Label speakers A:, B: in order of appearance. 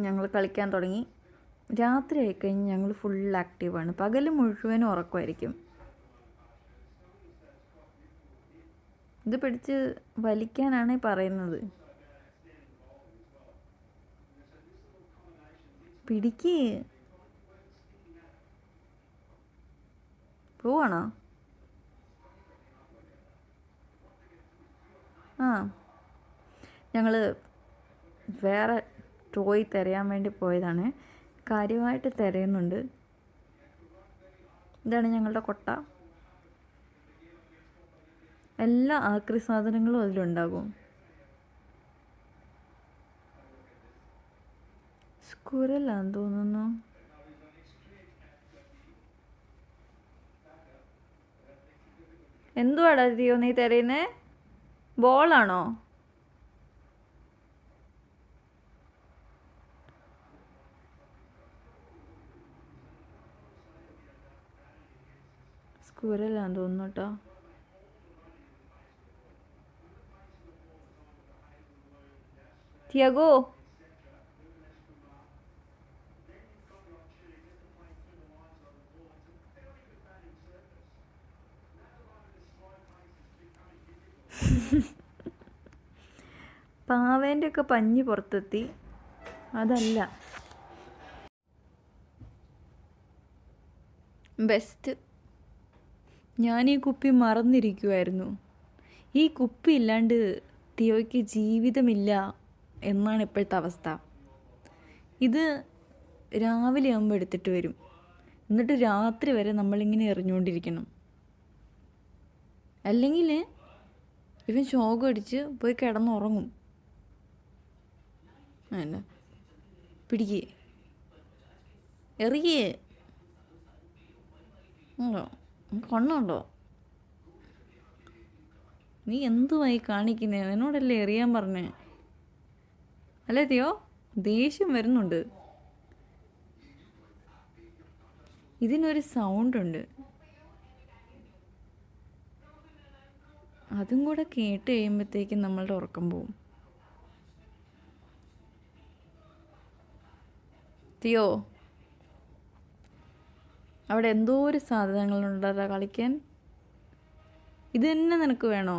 A: ഞങ്ങൾ കളിക്കാൻ തുടങ്ങി. രാത്രി ആയിക്കഴിഞ്ഞ് ഞങ്ങൾ ഫുൾ ആക്റ്റീവാണ്. പകൽ മുഴുവനും ഉറക്കമായിരിക്കും. ഇത് പിടിച്ച് വലിക്കാനാണ് പറയുന്നത്. പിടിക്ക്. പോവാണോ? ഞങ്ങൾ വേറെ ടോയ് തിരയാൻ വേണ്ടി പോയതാണ്. കാര്യമായിട്ട് തിരയുന്നുണ്ട്. ഇതാണ് ഞങ്ങളുടെ കൊട്ട. എല്ലാ ആക്രി സാധനങ്ങളും അതിലുണ്ടാകും. സ്കുരലാന്ന് തോന്നുന്നു. എന്തുവാടാ തിയോ നീ തിരയുന്നേ? ബോളാണോ? സ്കുരലാന്ന് തോന്നുന്നു കേട്ടോ. തിയാഗോ, പാവേൻ്റെ ഒക്കെ പഞ്ഞി പുറത്തെത്തി. അതല്ല ബെസ്റ്റ്. ഞാൻ ഈ കുപ്പി മറന്നിരിക്കുമായിരുന്നു. ഈ കുപ്പി ഇല്ലാണ്ട് തിയോയ്ക്ക് ജീവിതമില്ല എന്നാണ് ഇപ്പോഴത്തെ അവസ്ഥ. ഇത് രാവിലെ ആകുമ്പോൾ എടുത്തിട്ട് വരും. എന്നിട്ട് രാത്രി വരെ നമ്മളിങ്ങനെ എറിഞ്ഞുകൊണ്ടിരിക്കണം. അല്ലെങ്കിൽ ഇവൻ ശോകം അടിച്ച് പോയി കിടന്നുറങ്ങും. അല്ല, പിടിക്കേ, എറിയേ. ഉണ്ടോ? കണ്ണുണ്ടോ? നീ എന്തുവായി കാണിക്കുന്നേ? എന്നോടല്ലേ എറിയാൻ പറഞ്ഞേ? അല്ലേ തിയോ? ദേഷ്യം വരുന്നുണ്ട്. ഇതിനൊരു സൗണ്ടുണ്ട്. അതും കൂടെ കേട്ട് കഴിയുമ്പോഴത്തേക്കും നമ്മളുടെ ഉറക്കം പോവും. തിയോ, അവിടെ എന്തോ ഒരു സാധനങ്ങളുണ്ടോ കളിക്കാൻ? ഇത് തന്നെ നിനക്ക് വേണോ?